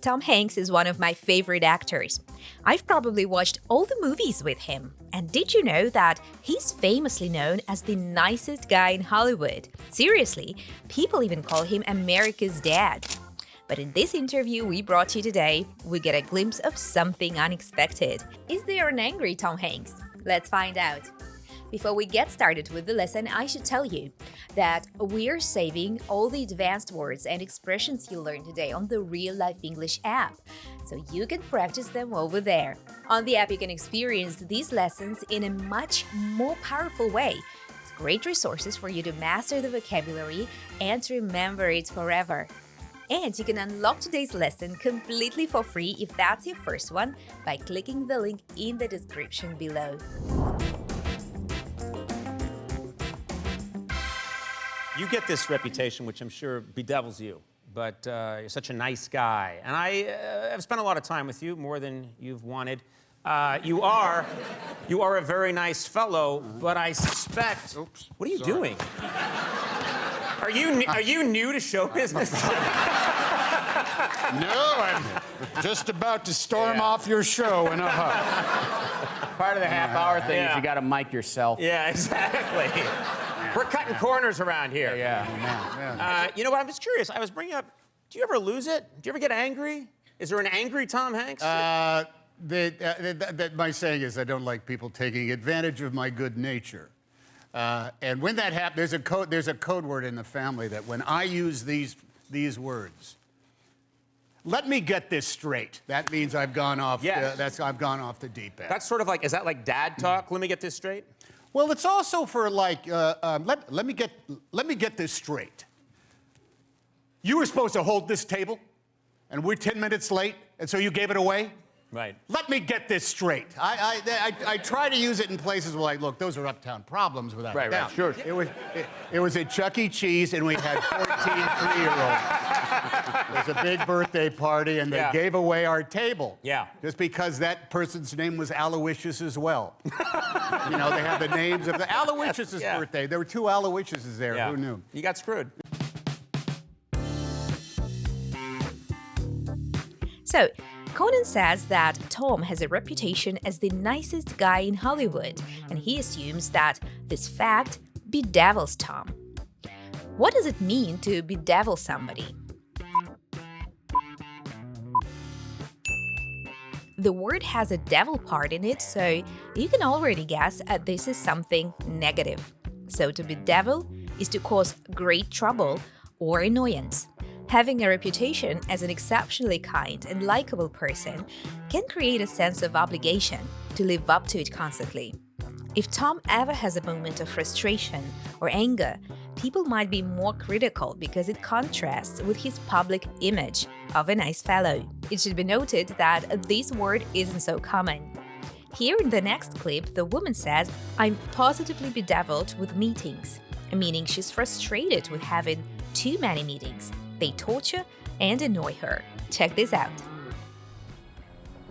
Tom Hanks is one of my favorite actors. I've probably watched all the movies with him. And did you know that he's famously known as the nicest guy in Hollywood? Seriously, people even call him America's dad. But in this interview we brought you today, we get a glimpse of something unexpected. Is there an angry Tom Hanks? Let's find out. Before we get started with the lesson, I should tell you that we're saving all the advanced words and expressions you learned today on the Real Life English app, so you can practice them over there. On the app, you can experience these lessons in a much more powerful way. It's great resources for you to master the vocabulary and to remember it forever. And you can unlock today's lesson completely for free if that's your first one by clicking the link in the description below. You get this reputation, which I'm sure bedevils you, but you're such a nice guy. And I have spent a lot of time with you, more than you've wanted. You are a very nice fellow, but I suspect... Oops. What are you Sorry. doing? Are you new to show business? No, I'm just about to storm off your show in a huff. Part of the half-hour thing Yeah. is you got to mic yourself. Yeah, exactly. We're cutting corners around here. Yeah. You know what? I'm just curious. I was bringing up, do you ever lose it? Do you ever get angry? Is there an angry Tom Hanks? My saying is I don't like people taking advantage of my good nature. And when that happens, there's a code word in the family that when I use these words, let me get this straight. That means I've gone off. Yes. I've gone off the deep end. That's sort of like, is that like dad talk? Let me get this straight. Well, it's also for like, let me get this straight. You were supposed to hold this table, and we're 10 minutes late, and so you gave it away? Right. Let me get this straight. I try to use it in places where, like, look, those are uptown problems without a doubt. Sure. It was at Chuck E. Cheese, and we had 14 3-year-olds. It was a big birthday party, and they gave away our table. Yeah. Just because that person's name was Aloysius as well. You know, they have the names of the Aloysius' birthday. There were 2 Aloysiuses there. Yeah. Who knew? You got screwed. So, Conan says that Tom has a reputation as the nicest guy in Hollywood, and he assumes that this fact bedevils Tom. What does it mean to bedevil somebody? The word has a devil part in it, so you can already guess this is something negative. So to bedevil is to cause great trouble or annoyance. Having a reputation as an exceptionally kind and likable person can create a sense of obligation to live up to it constantly. If Tom ever has a moment of frustration or anger, people might be more critical because it contrasts with his public image of a nice fellow. It should be noted that this word isn't so common. Here in the next clip, the woman says, "I'm positively bedeviled with meetings," meaning she's frustrated with having too many meetings. They torture and annoy her. Check this out.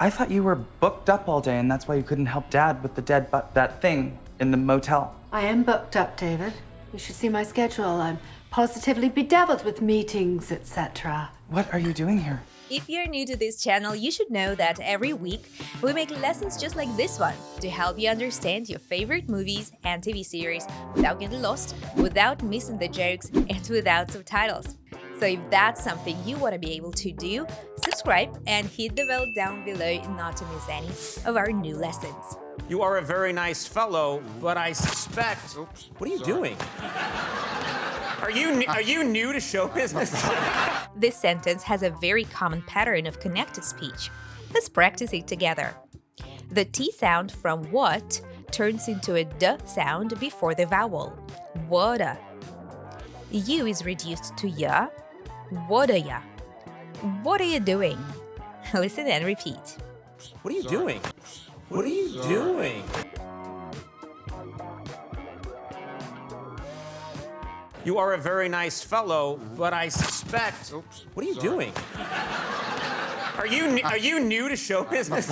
I thought you were booked up all day and that's why you couldn't help Dad with that thing in the motel. I am booked up, David. You should see my schedule. I'm positively bedeviled with meetings, etc. What are you doing here? If you're new to this channel, you should know that every week we make lessons just like this one to help you understand your favorite movies and TV series without getting lost, without missing the jokes, and without subtitles. So if that's something you want to be able to do, subscribe and hit the bell down below not to miss any of our new lessons. You are a very nice fellow, but I suspect... Oops. What are you Sorry. doing? Are you new to show business? This sentence has a very common pattern of connected speech. Let's practice it together. The T sound from what turns into a D sound before the vowel. Water. U is reduced to ya. What are ya? What are you doing? Listen and repeat. What are you doing? What are you doing? You are a very nice fellow, but I suspect... Oops. What are you Sorry. doing? Are you new to show business?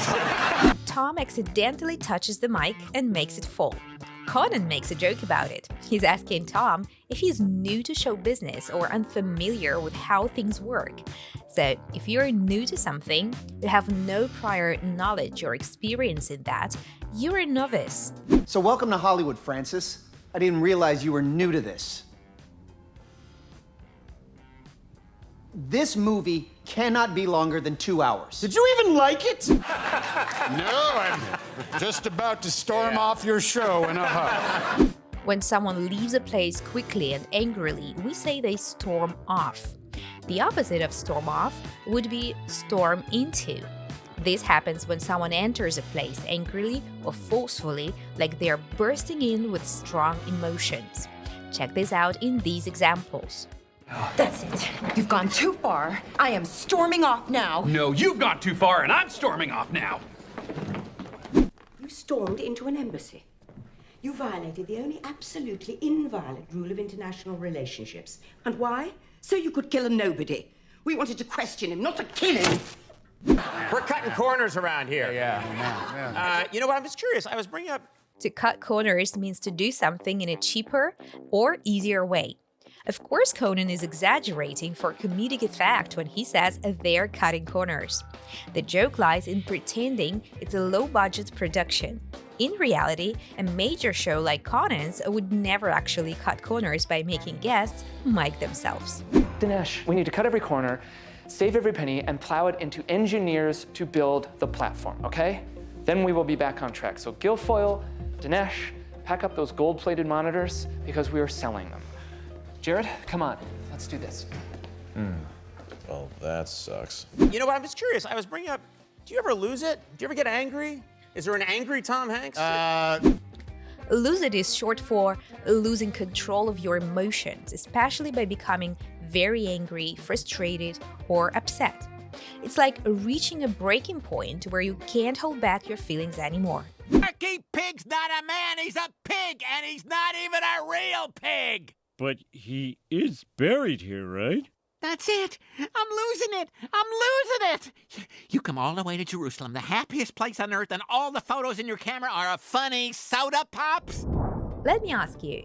Tom accidentally touches the mic and makes it fall. Conan makes a joke about it. He's asking Tom if he's new to show business or unfamiliar with how things work. So, if you're new to something, you have no prior knowledge or experience in that, you're a novice. So welcome to Hollywood, Francis. I didn't realize you were new to this. This movie cannot be longer than 2 hours. Did you even like it? No, I'm just about to storm off your show in a huff. When someone leaves a place quickly and angrily, we say they storm off. The opposite of storm off would be storm into. This happens when someone enters a place angrily or forcefully, like they are bursting in with strong emotions. Check this out in these examples. That's it. You've gone too far. I am storming off now. No, you've gone too far, and I'm storming off now. You stormed into an embassy. You violated the only absolutely inviolate rule of international relationships. And why? So you could kill a nobody. We wanted to question him, not to kill him. We're cutting corners around here. You know what? I'm just curious. I was bringing up. To cut corners means to do something in a cheaper or easier way. Of course, Conan is exaggerating for comedic effect when he says they're cutting corners. The joke lies in pretending it's a low-budget production. In reality, a major show like Conan's would never actually cut corners by making guests mic themselves. Dinesh, we need to cut every corner, save every penny, and plow it into engineers to build the platform, okay? Then we will be back on track. So Guilfoyle, Dinesh, pack up those gold-plated monitors because we are selling them. Jared, come on, let's do this. Well, that sucks. You know what? I'm just curious. I was bringing up. Do you ever lose it? Do you ever get angry? Is there an angry Tom Hanks? Lose it is short for losing control of your emotions, especially by becoming very angry, frustrated, or upset. It's like reaching a breaking point where you can't hold back your feelings anymore. Turkey Pig's not a man, he's a pig, and he's not even a real pig. But he is buried here, right? That's it. I'm losing it. I'm losing it. You come all the way to Jerusalem, the happiest place on earth, and all the photos in your camera are of funny soda pops? Let me ask you,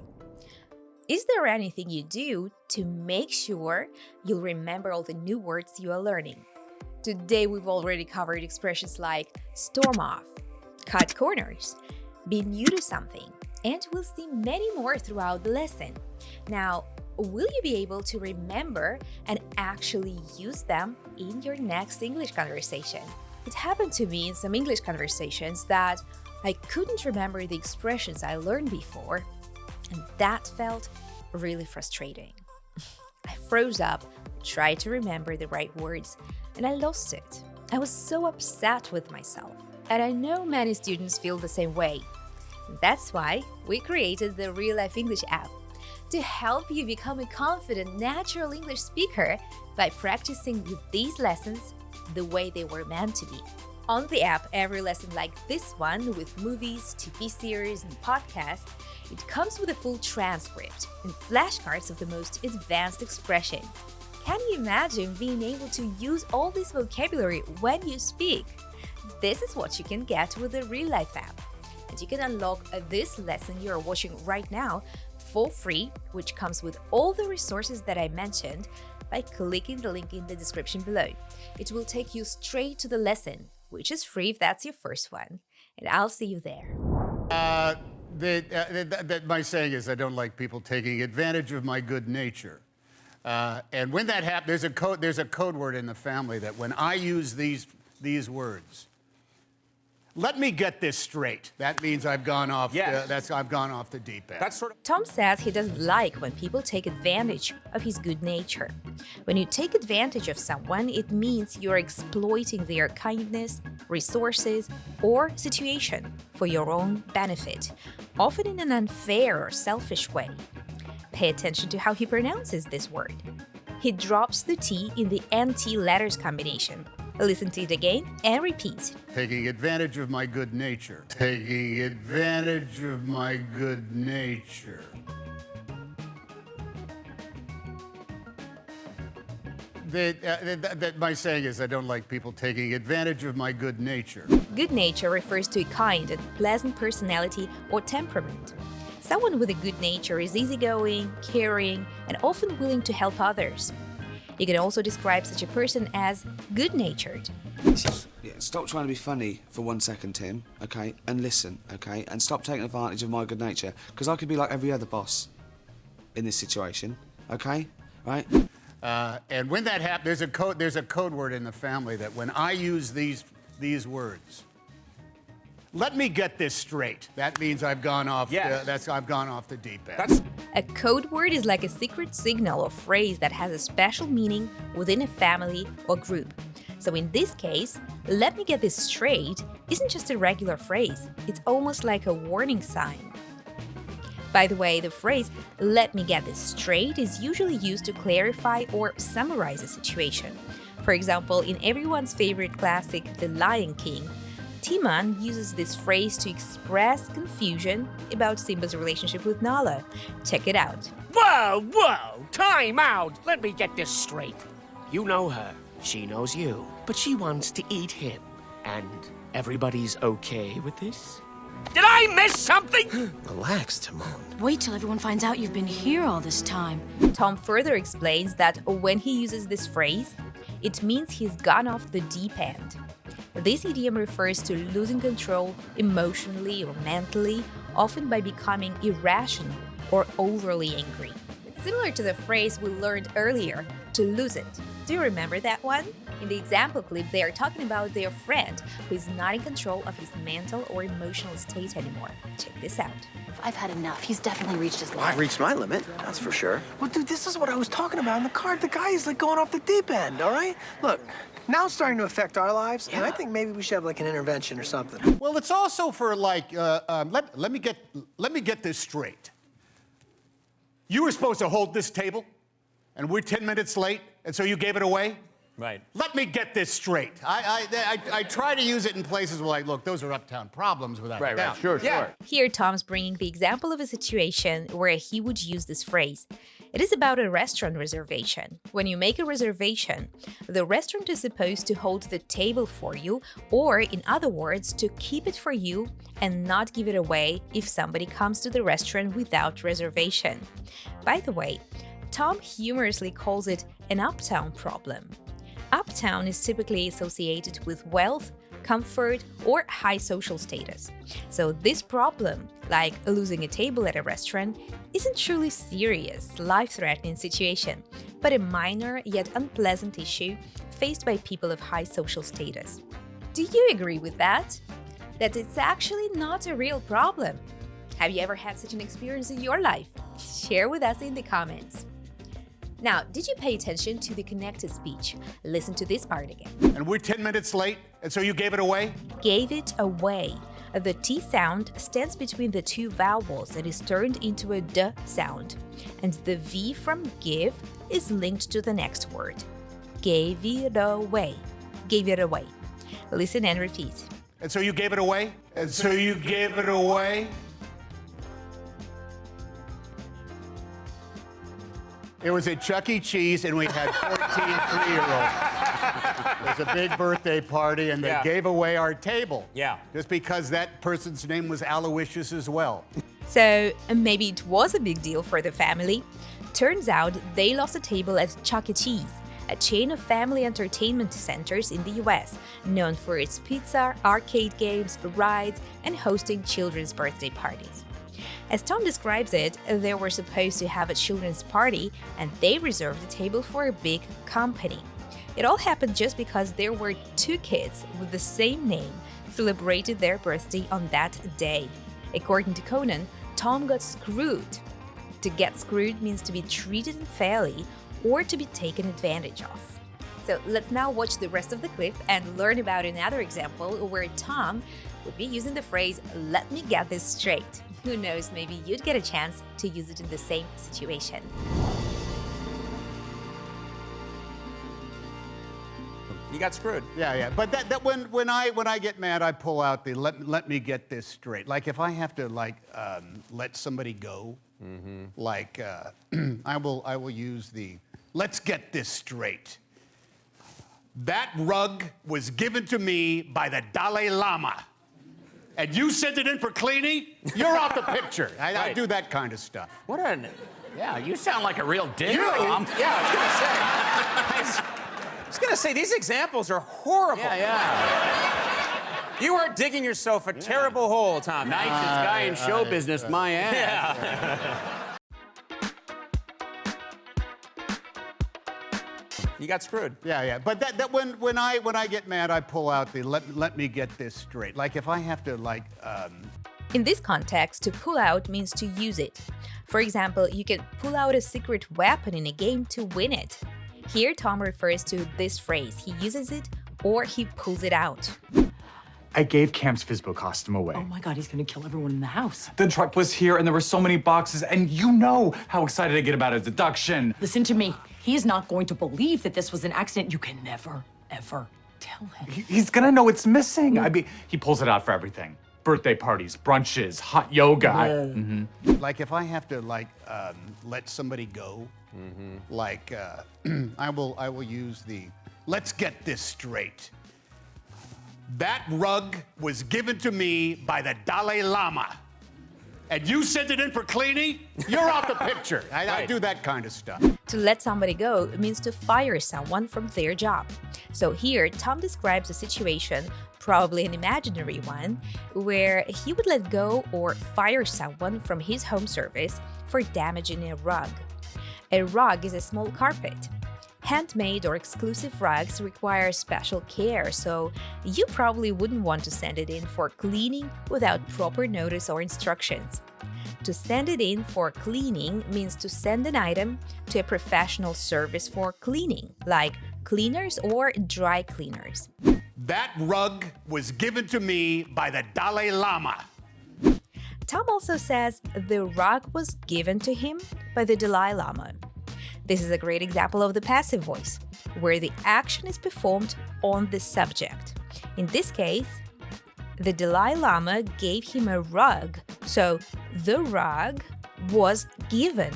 is there anything you do to make sure you'll remember all the new words you are learning? Today we've already covered expressions like storm off, cut corners, be new to something, and we'll see many more throughout the lesson. Now, will you be able to remember and actually use them in your next English conversation? It happened to me in some English conversations that I couldn't remember the expressions I learned before, and that felt really frustrating. I froze up, tried to remember the right words, and I lost it. I was so upset with myself, and I know many students feel the same way. That's why we created the Real Life English app to help you become a confident, natural English speaker by practicing with these lessons the way they were meant to be. On the app, every lesson like this one, with movies, TV series, and podcasts, it comes with a full transcript and flashcards of the most advanced expressions. Can you imagine being able to use all this vocabulary when you speak? This is what you can get with the Real Life app. And you can unlock this lesson you're watching right now for free, which comes with all the resources that I mentioned, by clicking the link in the description below. It will take you straight to the lesson, which is free if that's your first one. And I'll see you there. My saying is I don't like people taking advantage of my good nature. And when that happens, there's a code word in the family that when I use these words, let me get this straight. That means I've gone off. I've gone off the deep end. That's sort of. Tom says he doesn't like when people take advantage of his good nature. When you take advantage of someone, it means you're exploiting their kindness, resources, or situation for your own benefit, often in an unfair or selfish way. Pay attention to how he pronounces this word. He drops the T in the NT letters combination. Listen to it again and repeat. Taking advantage of my good nature. Taking advantage of my good nature. My saying is I don't like people taking advantage of my good nature. Good nature refers to a kind and pleasant personality or temperament. Someone with a good nature is easygoing, caring, and often willing to help others. You can also describe such a person as good-natured. Yeah, stop trying to be funny for 1 second, Tim, okay? And listen, okay? And stop taking advantage of my good nature, because I could be like every other boss in this situation, okay? Right? And when that happens, there's a code word in the family that when I use these words, let me get this straight. That means I've gone off. I've gone off the deep end. A code word is like a secret signal or phrase that has a special meaning within a family or group. So in this case, let me get this straight isn't just a regular phrase. It's almost like a warning sign. By the way, the phrase, let me get this straight, is usually used to clarify or summarize a situation. For example, in everyone's favorite classic, The Lion King, Timon uses this phrase to express confusion about Simba's relationship with Nala. Check it out. Whoa, whoa! Time out! Let me get this straight. You know her, she knows you, but she wants to eat him. And everybody's okay with this? Did I miss something? Relax, Timon. Wait till everyone finds out you've been here all this time. Tom further explains that when he uses this phrase, it means he's gone off the deep end. This idiom refers to losing control emotionally or mentally, often by becoming irrational or overly angry. It's similar to the phrase we learned earlier, to lose it. Do you remember that one? In the example clip, they are talking about their friend who is not in control of his mental or emotional state anymore. Check this out. I've had enough. He's definitely reached his limit. I've reached my limit, that's for sure. Well, dude, this is what I was talking about in the car. The guy is like going off the deep end, all right? Look, now it's starting to affect our lives, and I think maybe we should have like an intervention or something. Well, it's also for like, let me get this straight. You were supposed to hold this table, and we're 10 minutes late, and so you gave it away? Right. Let me get this straight. I try to use it in places where, like, look, those are uptown problems without a doubt. Sure. Here, Tom's bringing the example of a situation where he would use this phrase. It is about a restaurant reservation. When you make a reservation, the restaurant is supposed to hold the table for you, or in other words, to keep it for you and not give it away if somebody comes to the restaurant without reservation. By the way, Tom humorously calls it an uptown problem. Uptown is typically associated with wealth, comfort, or high social status. So this problem, like losing a table at a restaurant, isn't truly serious, life-threatening situation, but a minor yet unpleasant issue faced by people of high social status. Do you agree with that? That it's actually not a real problem? Have you ever had such an experience in your life? Share with us in the comments. Now, did you pay attention to the connected speech? Listen to this part again. And we're 10 minutes late, and so you gave it away? Gave it away. The T sound stands between the two vowels and is turned into a D sound. And the V from give is linked to the next word. Gave it away. Gave it away. Listen and repeat. And so you gave it away? And so you gave it away? It was at Chuck E. Cheese, and we had 14 3-year-olds. It was a big birthday party, and they gave away our table. Yeah. Just because that person's name was Aloysius as well. So maybe it was a big deal for the family. Turns out they lost a table at Chuck E. Cheese, a chain of family entertainment centers in the US, known for its pizza, arcade games, rides, and hosting children's birthday parties. As Tom describes it, they were supposed to have a children's party, and they reserved the table for a big company. It all happened just because there were two kids with the same name celebrated their birthday on that day. According to Conan, Tom got screwed. To get screwed means to be treated unfairly or to be taken advantage of. So let's now watch the rest of the clip and learn about another example where Tom would be using the phrase, let me get this straight. Who knows, maybe you'd get a chance to use it in the same situation. You got screwed. Yeah. But that when I get mad, I pull out the let me get this straight. Like if I have to let somebody go, like I will use the let's get this straight. That rug was given to me by the Dalai Lama. and you sent it in for cleaning, you're off the picture. I Right. do that kind of stuff. What an... Yeah, you sound like a real digger. Yeah, I was gonna say, these examples are horrible. You are digging yourself a terrible hole, Tom. Nicest guy in show business, my ass. Yeah. You got screwed. Yeah. But that when I get mad, I pull out the let me get this straight. Like if I have to In this context, to pull out means to use it. For example, you can pull out a secret weapon in a game to win it. Here, Tom refers to this phrase. He uses it or he pulls it out. I gave Cam's Fizbo costume away. Oh my God, he's gonna kill everyone in the house. The truck was here and there were so many boxes, and you know how excited I get about a deduction. Listen to me. He is not going to believe that this was an accident. You can never, ever tell him. He's gonna know it's missing. I mean, he pulls it out for everything. Birthday parties, brunches, hot yoga. Like if I have to let somebody go, I will use the let's get this straight. That rug was given to me by the Dalai Lama. And you sent it in for cleaning? You're off the picture. I do that kind of stuff. To let somebody go means to fire someone from their job. So here, Tom describes a situation, probably an imaginary one, where he would let go or fire someone from his home service for damaging a rug. A rug is a small carpet. Handmade or exclusive rugs require special care, so you probably wouldn't want to send it in for cleaning without proper notice or instructions. To send it in for cleaning means to send an item to a professional service for cleaning, like cleaners or dry cleaners. That rug was given to me by the Dalai Lama. Tom also says the rug was given to him by the Dalai Lama. This is a great example of the passive voice, where the action is performed on the subject. In this case, the Dalai Lama gave him a rug, so the rug was given.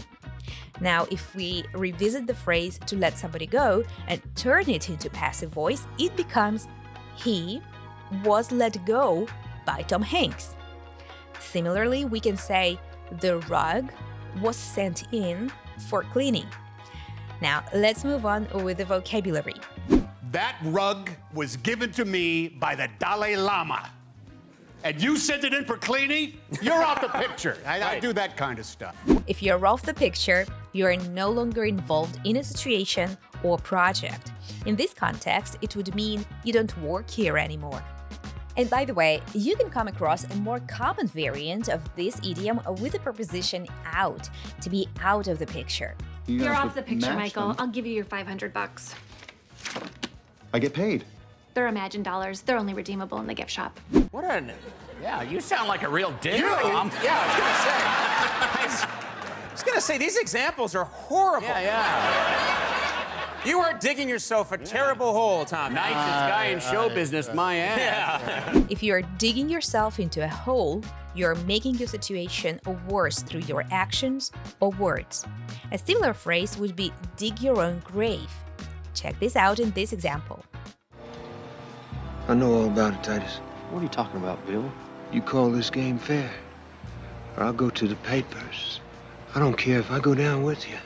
Now, if we revisit the phrase to let somebody go and turn it into passive voice, it becomes he was let go by Tom Hanks. Similarly, we can say the rug was sent in for cleaning. Now, let's move on with the vocabulary. That rug was given to me by the Dalai Lama. And you sent it in for cleaning? You're off the picture. I do that kind of stuff. If you're off the picture, you are no longer involved in a situation or project. In this context, it would mean you don't work here anymore. And by the way, you can come across a more common variant of this idiom with the preposition out, to be out of the picture. You're off the picture, Michael. I'll give you your $500. I get paid. They're Imagine dollars. They're only redeemable in the gift shop. What an... Yeah, you sound like a real digger. I was gonna say, these examples are horrible. You are digging yourself a terrible hole, Tom. Nicest guy in show business, my ass. If you are digging yourself into a hole, you're making your situation worse through your actions or words. A similar phrase would be dig your own grave. Check this out in this example. I know all about it, Titus. What are you talking about, Bill? You call this game fair, or I'll go to the papers. I don't care if I go down with you.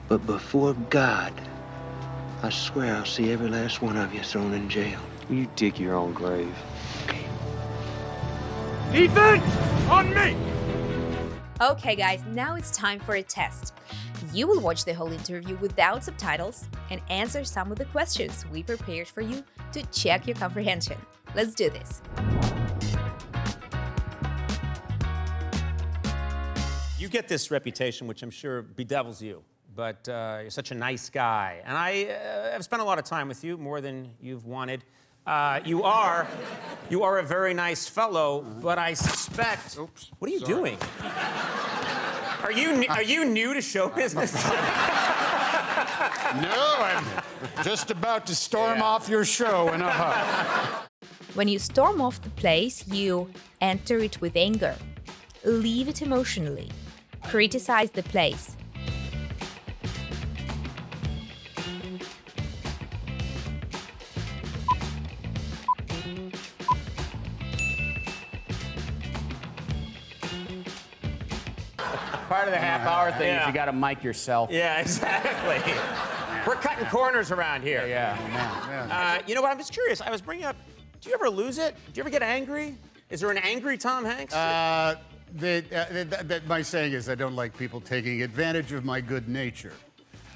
But before God, I swear I'll see every last one of you thrown in jail. You dig your own grave. Defense! On me! Okay guys, now it's time for a test. You will watch the whole interview without subtitles and answer some of the questions we prepared for you to check your comprehension. Let's do this. You get this reputation, which I'm sure bedevils you, but you're such a nice guy. And I have spent a lot of time with you, more than you've wanted. You are a very nice fellow, but I suspect... Oops, what are you doing? Are you new to show business? No, I'm just about to storm off your show in a huff. When you storm off the place, you enter it with anger, leave it emotionally, criticize the place. Part of the half-hour thing is you got to mic yourself. Yeah, exactly. We're cutting corners around here. Yeah. You know what? I'm just curious. I was bringing up, do you ever lose it? Do you ever get angry? Is there an angry Tom Hanks? My saying is I don't like people taking advantage of my good nature.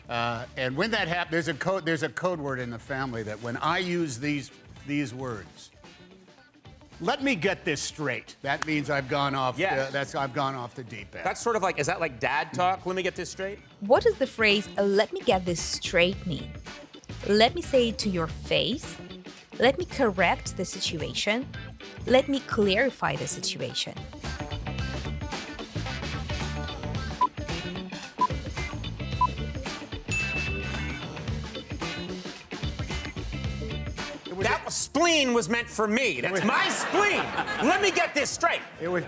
And when that happens, there's a code word in the family that when I use these words, let me get this straight. That means I've gone off. Yes. I've gone off the deep end. That's sort of like, is that like dad talk? Let me get this straight. What does the phrase "let me get this straight" mean? Let me say it to your face. Let me correct the situation. Let me clarify the situation. That spleen was meant for me. That's my spleen. Let me get this straight. It was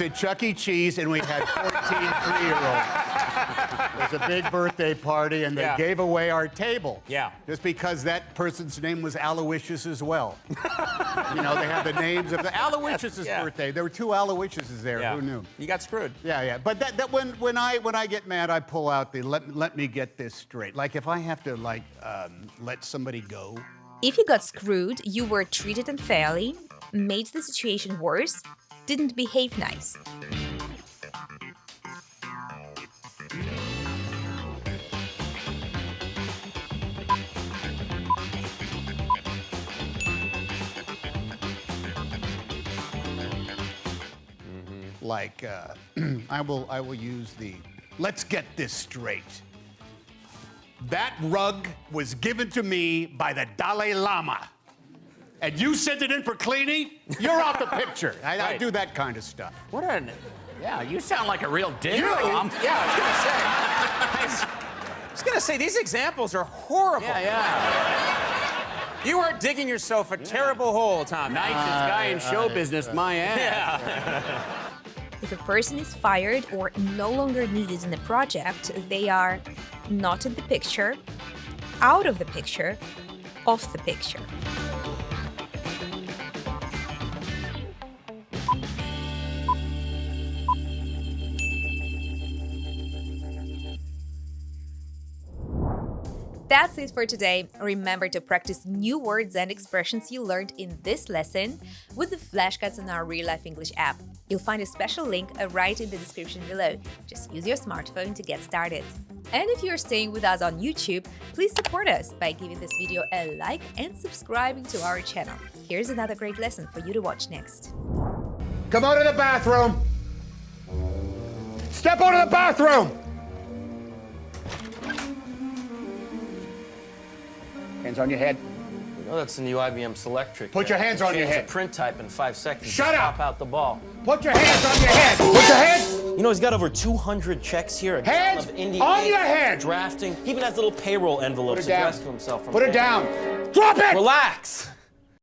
at Chuck E. Cheese, and we had 14 3-year-olds. It was a big birthday party, and they gave away our table. Yeah. Just because that person's name was Aloysius as well. You know, they have the names of the Aloysius' birthday. There were 2 Aloysiuses there. Yeah. Who knew? You got screwed. Yeah. But that when I get mad, I pull out the let me get this straight. Like if I have to let somebody go. If you got screwed, you were treated unfairly, made the situation worse, didn't behave nice. Like I will use the let's get this straight. That rug was given to me by the Dalai Lama. And you sent it in for cleaning? You're off the picture. I do that kind of stuff. What an... Yeah, you sound like a real dick. Yeah, I was gonna say, these examples are horrible. Yeah. You are digging yourself a terrible hole, Tom. Nicest guy in show business, my ass. Yeah. If a person is fired or no longer needed in a project, they are not in the picture, out of the picture, off the picture. That's it for today. Remember to practice new words and expressions you learned in this lesson with the flashcards on our Real Life English app. You'll find a special link right in the description below. Just use your smartphone to get started. And if you're staying with us on YouTube, please support us by giving this video a like and subscribing to our channel. Here's another great lesson for you to watch next. Come out of the bathroom. Step out of the bathroom. Hands on your head. You know that's the new IBM Selectric. Put your hands on your head. Change the print type in 5 seconds. Shut up! Pop out the ball. Put your hands on your head. Put your head. You know he's got over 200 checks here. Hands of India on your head. Drafting. He even has little payroll envelopes addressed to himself. Put it down. Drop it. Relax.